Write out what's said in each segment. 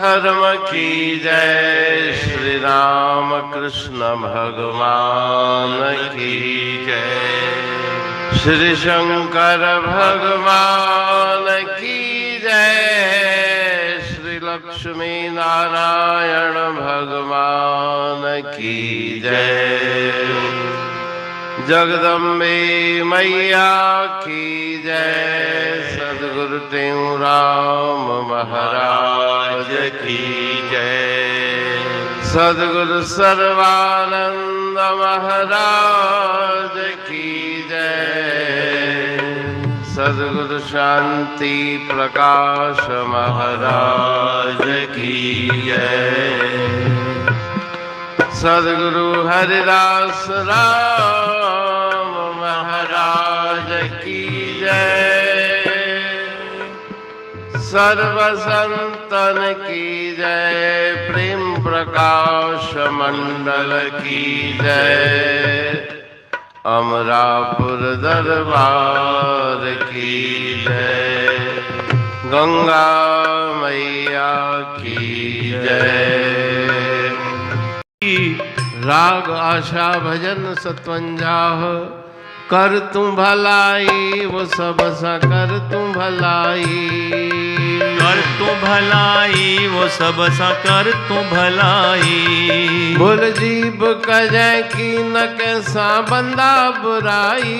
धर्म की जय। श्री राम कृष्ण भगवान की जय। श्री शंकर भगवान की जय। श्री लक्ष्मी नारायण भगवान की जय। जगदम्बे मैया की जय। सद्गुरु टेऊराम महाराज की जय। सद्गुरु सर्वानंद महाराज की जय। सद्गुरु शांति प्रकाश महाराज की जय। सद्गुरु हरिदास राम महाराज की जय। सर्व संतन की जय। प्रेम प्रकाश मंडल की जय। अमरापुर दरबार की जय। गंगा मैया की जय। राग आशा भजन 57 कर तू भलाई वो सब सा कर तू भलाई। कर तू भलाई वो सब सा कर तू भलाई। भूल जीव कजय की न कैसा बंदा बुराई।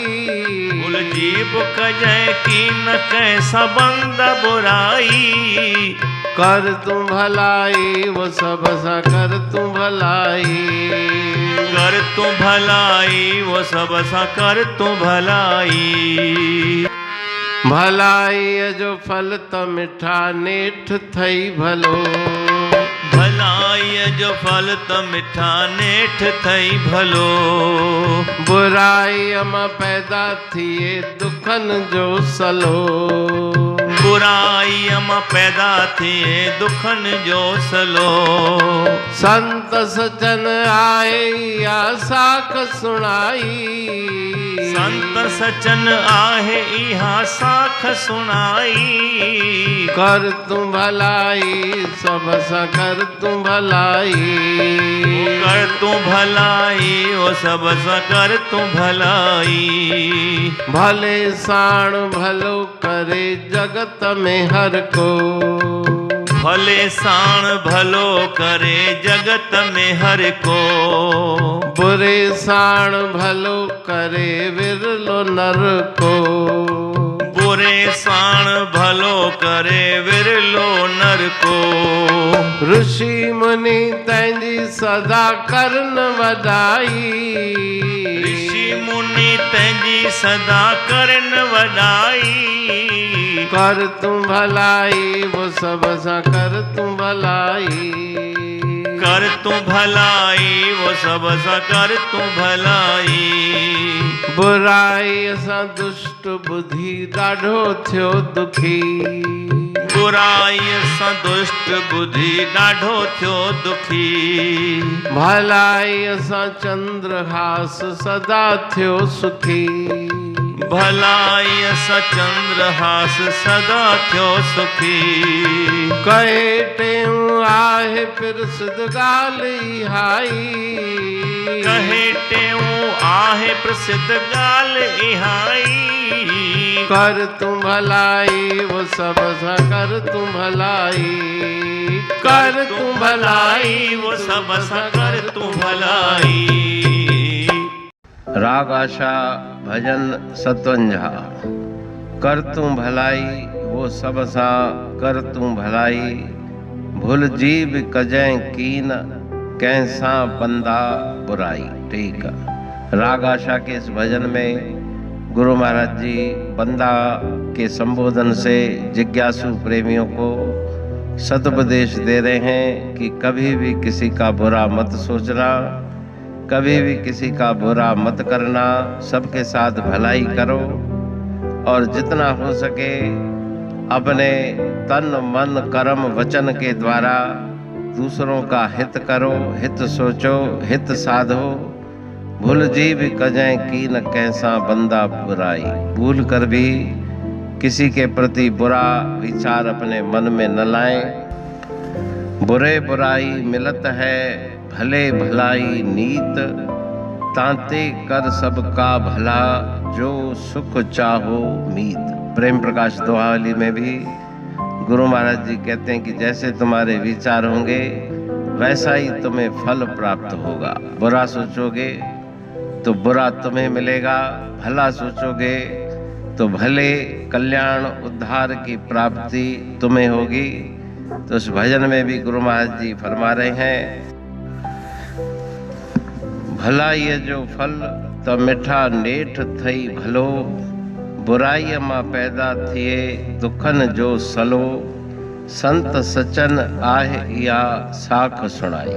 भूल जीव कजय की न कैसा बंदा बुराई। कर तू भलाई वो सब सा कर तू भलाई। कर तू भलाई वो सब सा कर तू भलाई। भलाई जो फल तो मिठा नेठ थई भलो। भलाई जो फल तो मिठा नेठ थई भलो। बुराई अमा पैदा थिए दुखन जो सलो। बुराई अमा पैदा थिए दुखन जो सलो। संत सचन आए या साख सुनाई। संत सचन आहे इहा साख सुनाई। कर तू भलाई सब सा कर तू भलाई। कर तू भलाई वो सब सा कर तू भलाई। भले साण भलो करे जगत में हर को। भले साण भलो करे जगत में हर को। बुरे साण भलो करे विरलो नर को। बुरे साण भलो करे विरलो नर को। ऋषि मुनि तैंजी सदा करन वदाई। ऋषि मुनि तैंजी सदा करन वदाई। कर तू भलाई वो सब सा कर तू भलाई। कर तू भलाई वो सब सा कर तू भलाई। बुराई सा दुष्ट बुद्धि ॾाढो थियो दुखी। बुराई सा दुष्ट बुद्धि ॾाढो थियो दुखी। भलाई सा चंद्रहास सदा थियो सुखी। भलाई सा चंद्रहास सदा थियो सुखी। कहे टेऊ आहे प्रसिद्ध ॻाल्हि इहाई। कहे टेऊ आहे प्रसिद्ध ॻाल्हि इहाई। कर तू भलाई वो सब सा कर तू भलाई। कर तू भलाई वो सब सा कर तू भलाई। राग आशा भजन 57 कर तू भलाई वो सब सा कर तू भलाई। भूल जीव कजय कीन कैसा बंदा बुराई। ठीक है। राग आशा के इस भजन में गुरु महाराज जी बंदा के संबोधन से जिज्ञासु प्रेमियों को सदुपदेश दे रहे हैं कि कभी भी किसी का बुरा मत सोचना। कभी भी किसी का बुरा मत करना। सबके साथ भलाई करो और जितना हो सके अपने तन मन कर्म वचन के द्वारा दूसरों का हित करो। हित सोचो हित साधो। भूल जीव कजय की न कैसा बंदा बुराई। भूल कर भी किसी के प्रति बुरा विचार अपने मन में न लाएं। बुरे बुराई मिलत है, भले भलाई नीत। तांते कर सबका भला, जो सुख चाहो मीत। प्रेम प्रकाश दोहावली में भी गुरु महाराज जी कहते हैं कि जैसे तुम्हारे विचार होंगे वैसा ही तुम्हें फल प्राप्त होगा। बुरा सोचोगे तो बुरा तुम्हें मिलेगा, भला सोचोगे तो भले कल्याण उद्धार की प्राप्ति तुम्हें होगी। तो उस भजन में भी गुरु महाराज जी फरमा रहे हैं, भला ये जो फल तो मिठा नेठ थई भलो। बुराई मां पैदा थिए दुखन जो सलो। संत सचन आह या साख सुनाई।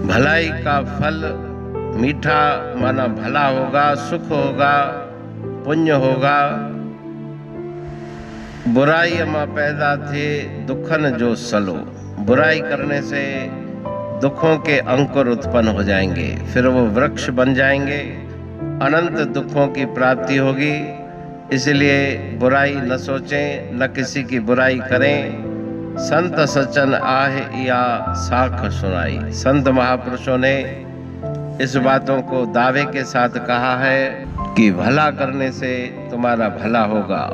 भलाई का फल मीठा माना भला होगा, सुख होगा, पुण्य होगा। बुराई मां पैदा थे दुखन जो सलो। बुराई करने से दुखों के अंकुर उत्पन्न हो जाएंगे, फिर वो वृक्ष बन जाएंगे, अनंत दुखों की प्राप्ति होगी। इसलिए बुराई न सोचें, न किसी की बुराई करें। संत सचन आह या साख सुनाई। संत महापुरुषों ने इस बातों को दावे के साथ कहा है कि भला करने से तुम्हारा भला होगा।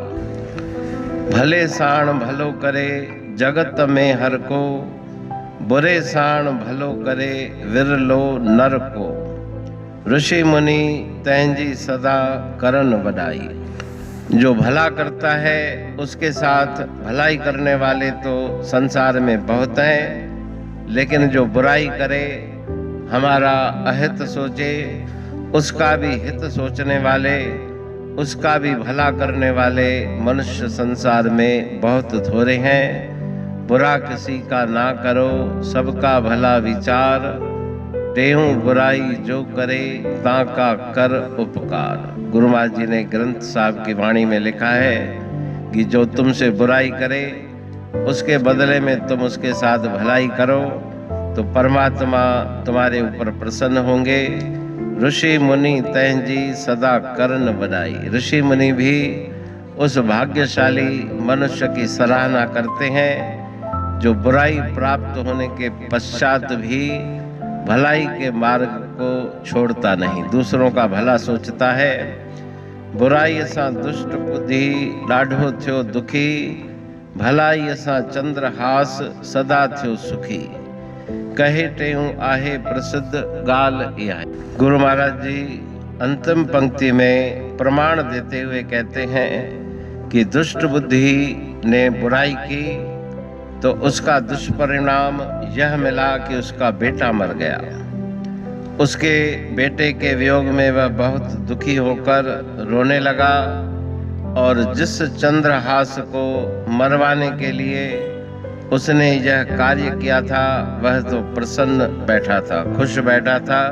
भले साण भलो करे जगत में हर को। बुरे साण भलो करे विरलो नर को। ऋषि मुनि तैंजी सदा करन वडाई। जो भला करता है उसके साथ भलाई करने वाले तो संसार में बहुत हैं, लेकिन जो बुराई करे, हमारा अहित सोचे, उसका भी हित सोचने वाले, उसका भी भला करने वाले मनुष्य संसार में बहुत थोड़े हैं। बुरा किसी का ना करो, सबका भला विचार। तेहूं बुराई जो करे ताका कर उपकार। गुरु महाराज जी ने ग्रंथ साहब की वाणी में लिखा है कि जो तुमसे बुराई करे उसके बदले में तुम उसके साथ भलाई करो तो परमात्मा तुम्हारे ऊपर प्रसन्न होंगे। ऋषि मुनि तैंजी सदा करन बनाई। ऋषि मुनि भी उस भाग्यशाली मनुष्य की सराहना करते हैं जो बुराई प्राप्त होने के पश्चात भी भलाई के मार्ग को छोड़ता नहीं, दूसरों का भला सोचता है। बुराई सां दुष्ट बुद्धि ॾाढो थियो दुखी। भलाई सां चंद्रहास सदा थियो सुखी। कहे टेऊं आहे प्रसिद्ध गाल इहा। गुरु महाराज जी अंतिम पंक्ति में प्रमाण देते हुए कहते हैं कि दुष्ट बुद्धि ने बुराई की तो उसका दुष्परिणाम यह मिला कि उसका बेटा मर गया। उसके बेटे के वियोग में वह बहुत दुखी होकर रोने लगा और जिस चंद्रहास को मरवाने के लिए उसने यह कार्य किया था वह तो प्रसन्न बैठा था, खुश बैठा था,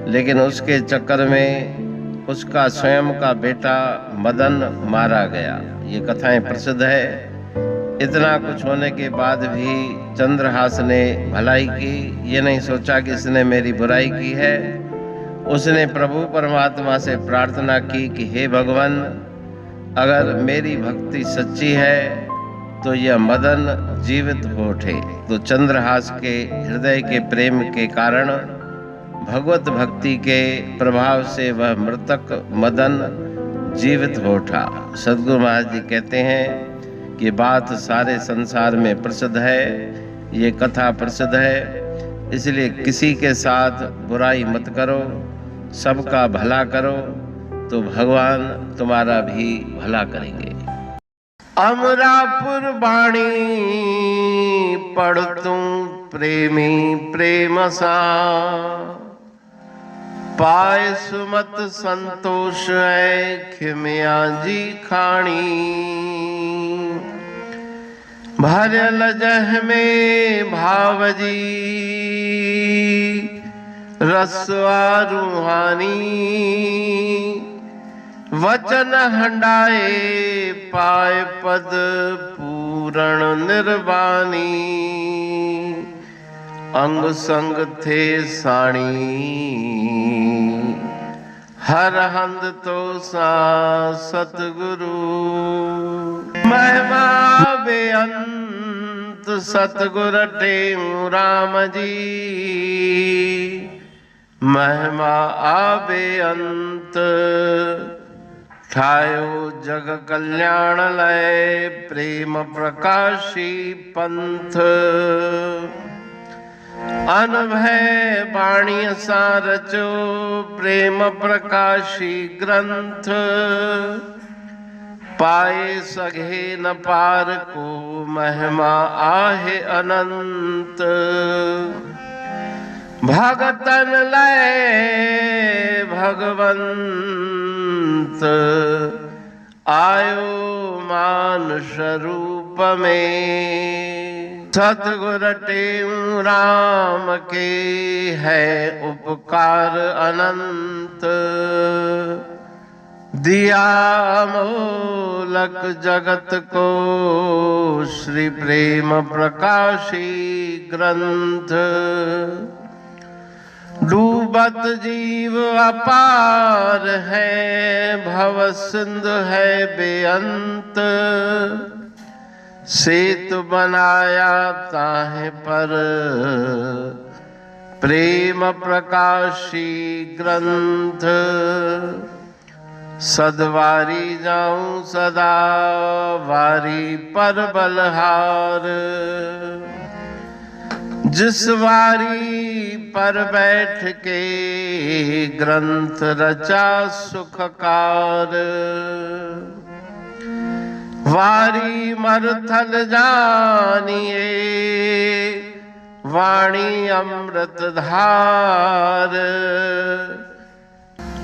लेकिन उसके चक्कर में उसका स्वयं का बेटा मदन मारा गया। ये कथाएं प्रसिद्ध है। इतना कुछ होने के बाद भी चंद्रहास ने भलाई की, ये नहीं सोचा कि इसने मेरी बुराई की है। उसने प्रभु परमात्मा से प्रार्थना की कि हे भगवान, अगर मेरी भक्ति सच्ची है तो यह मदन जीवित हो उठे। तो चंद्रहास के हृदय के प्रेम के कारण, भगवत भक्ति के प्रभाव से वह मृतक मदन जीवित हो उठा। सद्गुरु महाराज जी कहते हैं कि बात सारे संसार में प्रसिद्ध है, ये कथा प्रसिद्ध है। इसलिए किसी के साथ बुराई मत करो, सबका भला करो तो भगवान तुम्हारा भी भला करेंगे। अमरापुर बाणी पढ़ तू प्रेमी प्रेम सा। पाए सुमत संतोष है खिमिया जी खाणी। भरल जह में भावजी रसवा रूहानी। वचन हंडाए पाए पद पूरण निर्वाणी। अंग संग थे साणी हर हंद तो सा सतगुरु। महिमा बेअंत सतगुर टेऊ राम जी, महिमा बेअंत ठायो जग कल्याण लय प्रेम प्रकाशी पंथ। अनभय बाणी सारचो प्रेम प्रकाशी ग्रंथ, पाए सघे न पार को महिमा आहे अनंत। भगतन लय भगवंत, आयो मानुष रूप में। सतगुर टेऊ राम के है उपकार अनंत, दिया मोलक जगत को श्री प्रेम प्रकाशी ग्रंथ। डूबत जीव अपार है भव सिंधु है बेअंत, सेतु बनाया ताहे पर प्रेम प्रकाशी ग्रंथ। सदवारी जाऊं सदा वारी पर बलहार, जिस वारी पर बैठ के ग्रंथ रचा सुखकार। वारी मरथल जानिए वाणी अमृत धार,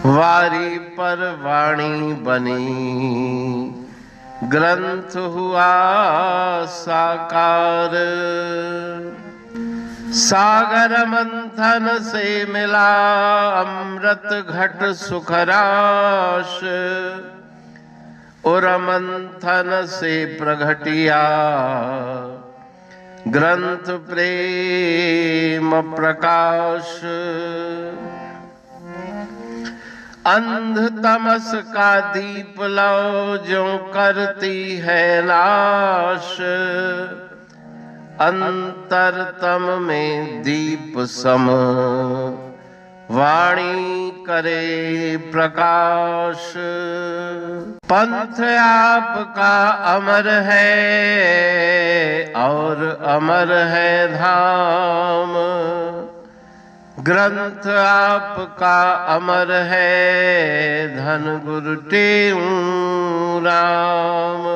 वारी पर वाणी बनी ग्रंथ हुआ साकार। सागर मंथन से मिला अमृत घट सुखराश, और मंथन से प्रगटिया ग्रंथ प्रेम प्रकाश। अंध तमस का दीप लो जो करती है नाश, अंतरतम में दीप सम वाणी करे प्रकाश। पंथ आपका अमर है और अमर है धाम, ग्रंथ आपका अमर है धन गुरु टेऊ राम।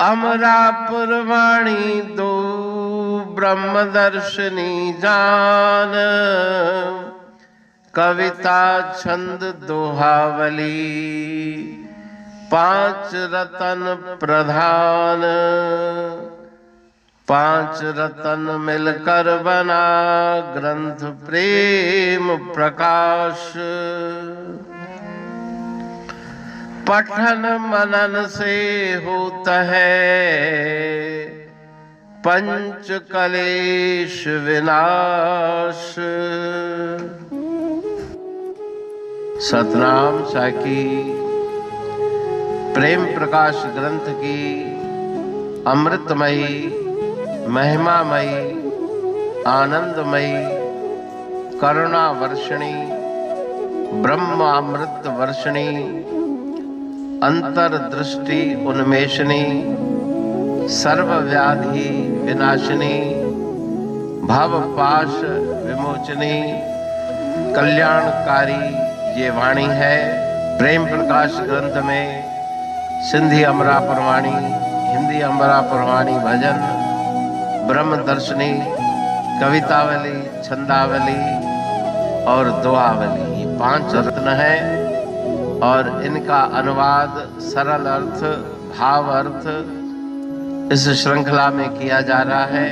अमरापुर वाणी दो ब्रह्मदर्शनी जान, कविता छंद दोहावली पांच रतन प्रधान। पांच रतन मिलकर बना ग्रंथ प्रेम प्रकाश। पठन मनन से होता है पंच कलेश विनाश। सतनाम साखी प्रेम प्रकाश ग्रंथ की अमृतमयी महिमामयी आनंदमयी करुणा वर्षिणी ब्रह्मामृत वर्षिणी अंतर्दृष्टि उन्मेषणी सर्वव्याधि विनाशिनी भवपाश विमोचनी कल्याणकारी ये वाणी है। प्रेम प्रकाश ग्रंथ में सिंधी अमरापुर वाणी, हिंदी अमरापुर वाणी भजन, ब्रह्मदर्शनी, कवितावली, छंदावली और दुआवली, ये पांच रत्न है और इनका अनुवाद सरल अर्थ भाव अर्थ इस श्रृंखला में किया जा रहा है।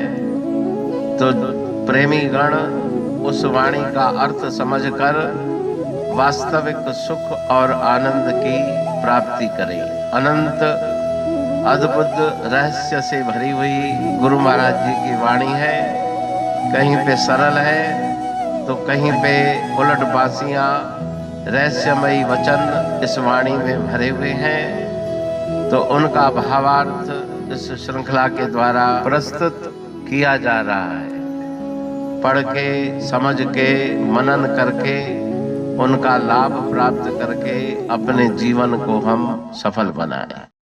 तो प्रेमी गण उस वाणी का अर्थ समझकर वास्तविक सुख और आनंद की प्राप्ति करें। अनंत अद्भुत रहस्य से भरी हुई गुरु महाराज जी की वाणी है। कहीं पे सरल है तो कहीं पे उलट बासियां रहस्यमयी वचन इस वाणी में भरे हुए हैं। तो उनका भावार्थ इस श्रृंखला के द्वारा प्रस्तुत किया जा रहा है। पढ़ के, समझ के, मनन करके, उनका लाभ प्राप्त करके अपने जीवन को हम सफल बनाएं।